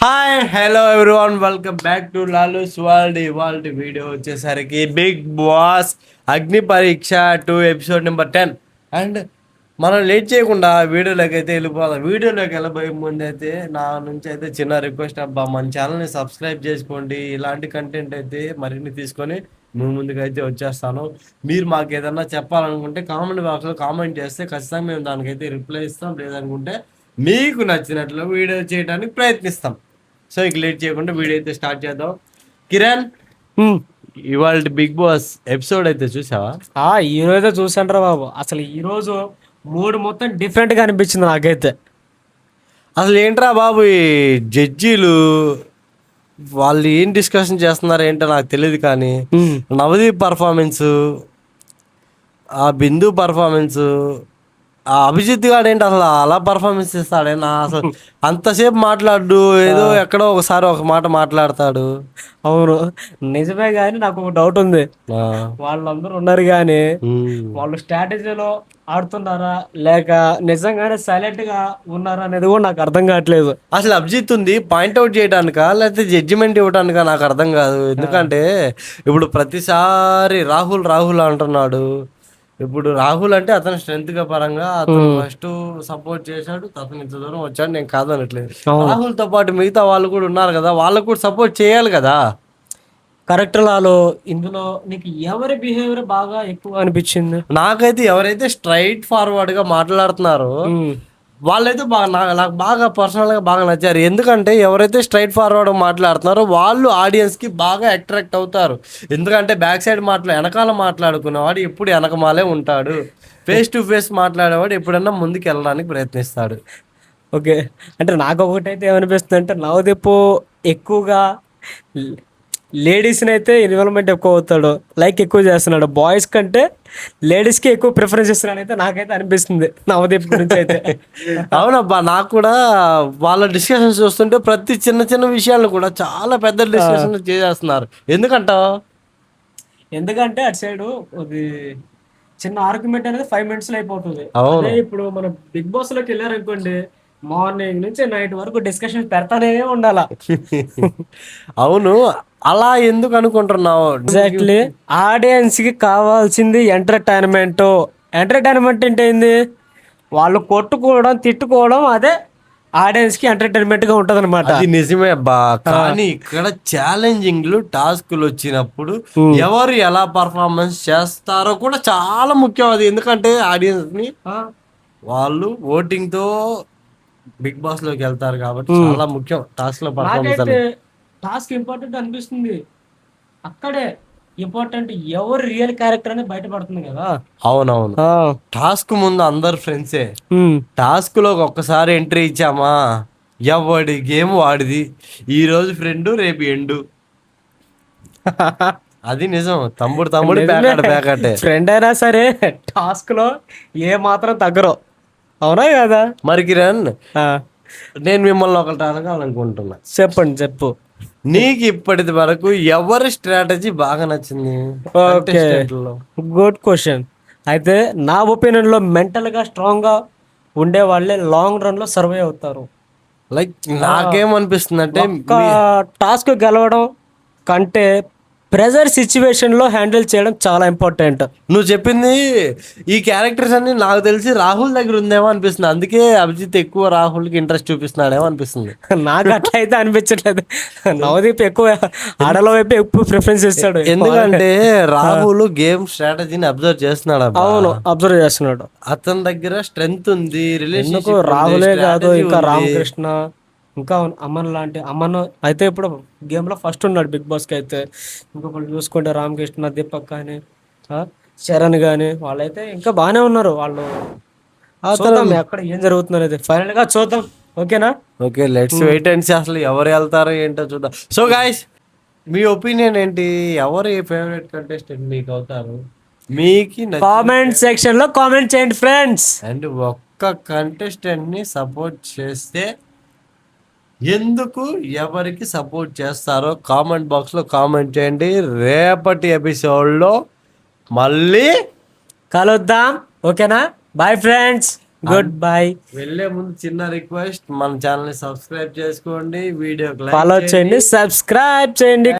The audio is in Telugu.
Hi hello everyone welcome back to Lalu's world. ఇవాళ వీడియో వచ్చేసరికి Bigg Boss Agni Pariksha 2 episode number 10. And మనం లేట్ చేయకుండా వీడియోలోకి అయితే వెళ్ళిపోదాం. వీడియోలోకి వెళ్ళబోయే ముందు అయితే నా నుంచి అయితే చిన్న రిక్వెస్ట్ అబ్బా, మన ఛానల్ని సబ్స్క్రైబ్ చేసుకోండి. ఇలాంటి కంటెంట్ అయితే మరిన్ని తీసుకొని మేము ముందుకు అయితే వచ్చేస్తాను. మీరు మాకు ఏదన్నా చెప్పాలనుకుంటే కామెంట్ బాక్స్లో కామెంట్ చేస్తే ఖచ్చితంగా మేము దానికైతే రిప్లై ఇస్తాం. లేదనుకుంటే మీకు నచ్చినట్లు వీడియో చేయడానికి ప్రయత్నిస్తాం. సో ఇక లేట్ చేయకుండా వీడియో అయితే స్టార్ట్ చేద్దాం. కిరణ్, ఇవాళ బిగ్ బాస్ ఎపిసోడ్ అయితే చూసావా? ఈ రోజే చూసాండ్రా బాబు. అసలు ఈ రోజు మూడు మొత్తం డిఫరెంట్ గా అనిపించింది నాకైతే. అసలు ఏంట్రా బాబు, ఈ జడ్జీలు వాళ్ళు ఏం డిస్కషన్ చేస్తున్నారు ఏంటో నాకు తెలియదు. కానీ నవదీప్ పర్ఫార్మెన్స్, ఆ బిందు పర్ఫార్మెన్స్, ఆ అభిజిత్ గాడు ఏంటి అసలు అలా పర్ఫార్మెన్స్ ఇస్తాడే నా అసలు అంతసేపు మాట్లాడు, ఏదో ఎక్కడో ఒకసారి ఒక మాట మాట్లాడతాడు. అవును నిజమే, కానీ నాకు ఒక డౌట్ ఉంది. వాళ్ళందరూ ఉన్నారు కానీ వాళ్ళు స్ట్రాటజీలో ఆడుతున్నారా లేక నిజంగానే సైలెంట్ గా ఉన్నారా అనేది కూడా నాకు అర్థం కావట్లేదు. అసలు అభిజిత్ ఉంది పాయింట్అవుట్ చేయడానికా లేకపోతే జడ్జిమెంట్ ఇవ్వడానికా నాకు అర్థం కాదు. ఎందుకంటే ఇప్పుడు ప్రతిసారి రాహుల్ రాహుల్ అంటున్నాడు. ఇప్పుడు రాహుల్ అంటే అతని స్ట్రెంత్ గా పరంగా అతను ఫస్ట్ సపోర్ట్ చేశాడు, అతను ఇంత దూరం వచ్చాడు, నేను కాదనట్లేదు. రాహుల్ తో పాటు మిగతా వాళ్ళు కూడా ఉన్నారు కదా, వాళ్ళకు కూడా సపోర్ట్ చేయాలి కదా. కరెక్ట్. లాలో ఇందులో నీకు ఎవరి బిహేవియర్ బాగా ఎక్కువ అనిపించింది? నాకైతే ఎవరైతే స్ట్రైట్ ఫార్వర్డ్ గా మాట్లాడుతున్నారో వాళ్ళైతే బాగా నాకు బాగా పర్సనల్గా బాగా నచ్చారు. ఎందుకంటే ఎవరైతే స్ట్రైట్ ఫార్వర్డ్ మాట్లాడుతున్నారో వాళ్ళు ఆడియన్స్కి బాగా అట్రాక్ట్ అవుతారు. ఎందుకంటే బ్యాక్ సైడ్ వెనకాల మాట్లాడుకునేవాడు ఎప్పుడు వెనకమాలే ఉంటాడు. ఫేస్ టు ఫేస్ మాట్లాడేవాడు ఎప్పుడన్నా ముందుకు వెళ్ళడానికి ప్రయత్నిస్తాడు. ఓకే, అంటే నాకు ఒకటైతే ఏమనిపిస్తుంది అంటే నవదీప్ ఎక్కువగా లేడీస్ని అయితే ఇన్వాల్వ్మెంట్ ఎక్కువ అవుతాడు, లైక్ ఎక్కువ చేస్తున్నాడు. బాయ్స్ కంటే లేడీస్కి ఎక్కువ ప్రిఫరెన్స్ ఇస్తున్నాడు అయితే నాకైతే అనిపిస్తుంది నవదీప్ గురించి అయితే. అవునబ్బా, నాకు కూడా వాళ్ళ డిస్కషన్స్ చూస్తుంటే ప్రతి చిన్న చిన్న విషయాలను కూడా చాలా పెద్ద డిస్కషన్ చేసేస్తున్నారు. ఎందుకంటే అటు సైడ్ అది చిన్న ఆర్గ్యుమెంట్ అనేది 5 minutes అయిపోతుంది. అదే ఇప్పుడు మనం బిగ్ బాస్ లోకి వెళ్ళారనుకోండి, మార్నింగ్ నుంచి నైట్ వరకు డిస్కషన్ పెడతానే ఉండాలా. అవును, అలా ఎందుకు అనుకుంటున్నావు? ఎగ్జాక్ట్లీ, ఆడియన్స్ కి కావాల్సింది ఎంటర్టైన్మెంట్. ఎంటర్టైన్మెంట్ అంటే ఏంది? వాళ్ళు కొట్టుకోవడం తిట్టుకోవడం, అదే ఆడియన్స్ కి ఎంటర్టైన్మెంట్ గా ఉంటది అనమాట. అది నిజమే అబ్బా, కానీ ఇక్కడ ఛాలెంజింగ్లు టాస్క్లు వచ్చినప్పుడు ఎవరు ఎలా పర్ఫార్మెన్స్ చేస్తారో కూడా చాలా ముఖ్యం. అది ఎందుకంటే ఆడియన్స్ ని వాళ్ళు ఓటింగ్ తో బిగ్ బాస్ లోకి వెళ్తారు కాబట్టి చాలా ముఖ్యం టాస్క్ లో పర్ఫార్మెన్స్. టాస్క్ ఇంపార్టెంట్ అనిపిస్తుంది. అక్కడే ఇంపార్టెంట్ ఎవరు రియల్ క్యారెక్టర్ అని బయటపడుతుంది కదా. అవునవును, టాస్క్ ముందు అందరు ఫ్రెండ్సే. టాస్క్ లో ఒక్కసారి ఎంట్రీ ఇచ్చామా ఎవడి గేమ్ వాడిది. ఈ రోజు ఫ్రెండ్, రేపు ఎండు. అది నిజం. తమ్ముడు ప్యాకెట్ ఫ్రెండ్ అయినా సరే టాస్క్ లో ఏ మాత్రం తగ్గరు. అవునా కదా? మరి కిరణ్, నేను మిమ్మల్ని ఒకటి అడగాలనుకుంటున్నా. చెప్పు. నీకు ఇప్పటి వరకు ఎవరి స్ట్రాటజీ బాగా నచ్చింది? Good question. అయితే నా ఒపీనియన్ లో మెంటల్ గా స్ట్రాంగ్ గా ఉండే వాళ్ళే లాంగ్ రన్ లో సర్వే అవుతారు. లైక్ నాకేమనిపిస్తుంది అంటే టాస్క్ గెలవడం కంటే ప్రెజర్ సిచ్యువేషన్ లో హ్యాండిల్ చేయడం చాలా ఇంపార్టెంట్. నువ్వు చెప్పింది ఈ క్యారెక్టర్స్ అన్ని నాకు తెలిసి రాహుల్ దగ్గర ఉందేమో అనిపిస్తుంది. అందుకే అభిజిత్ ఎక్కువ రాహుల్ కి ఇంట్రెస్ట్ చూపిస్తున్నాడేమో అనిపిస్తుంది. నాకు అట్లా అయితే అనిపించట్లేదు. నవదీప్ ఎక్కువ ఆడల వైపు ఎక్కువ ప్రిఫరెన్స్ ఇస్తాడు. ఎందుకంటే రాహుల్ గేమ్ స్ట్రాటజీని అబ్జర్వ్ చేస్తున్నాడు. అవును, అబ్జర్వ్ చేస్తున్నాడు. అతని దగ్గర స్ట్రెంగ్త్ ఉంది, రిలేషన్షిప్. రాహులే కాదు, ఇంకా రామకృష్ణ, ఇంకా అమన్ లాంటి అమన్ అయితే ఇప్పుడు గేమ్ లో ఫస్ట్ ఉన్నాడు బిగ్ బాస్ కి అయితే. ఇంకొకళ్ళు చూసుకుంటే రామకృష్ణ, దీపక్ కానీ చరణ్ కానీ వాళ్ళైతే ఇంకా బాగానే ఉన్నారు. వాళ్ళు ఎక్కడ ఏం జరుగుతున్నారు అయితే ఫైనల్ గా చూద్దాం. ఓకేనా? Okay, let's wait and see అసలు ఎవరు వెళ్తారో ఏంటో చూద్దాం. సో గైస్, మీ ఒపీనియన్ ఏంటి? ఎవరు ఫేవరెట్ కంటెస్టెంట్ మీకు అవుతారు? మీకు కామెంట్ సెక్షన్ లో కామెంట్ చేయండి ఫ్రెండ్స్. అండ్ ఒక్క కంటెస్టెంట్ ని సపోర్ట్ చేస్తే ఎందుకు, ఎవరికి సపోర్ట్ చేస్తారో కామెంట్ బాక్స్లో కామెంట్ చేయండి. రేపటి ఎపిసోడ్లో మళ్ళీ కలుద్దాం. ఓకేనా? Bye friends. Goodbye. వెళ్ళే ముందు చిన్న రిక్వెస్ట్, మన ఛానల్ ని సబ్స్క్రైబ్ చేసుకోండి, వీడియోకి ఫాలో చేయండి, సబ్స్క్రైబ్ చేయండి.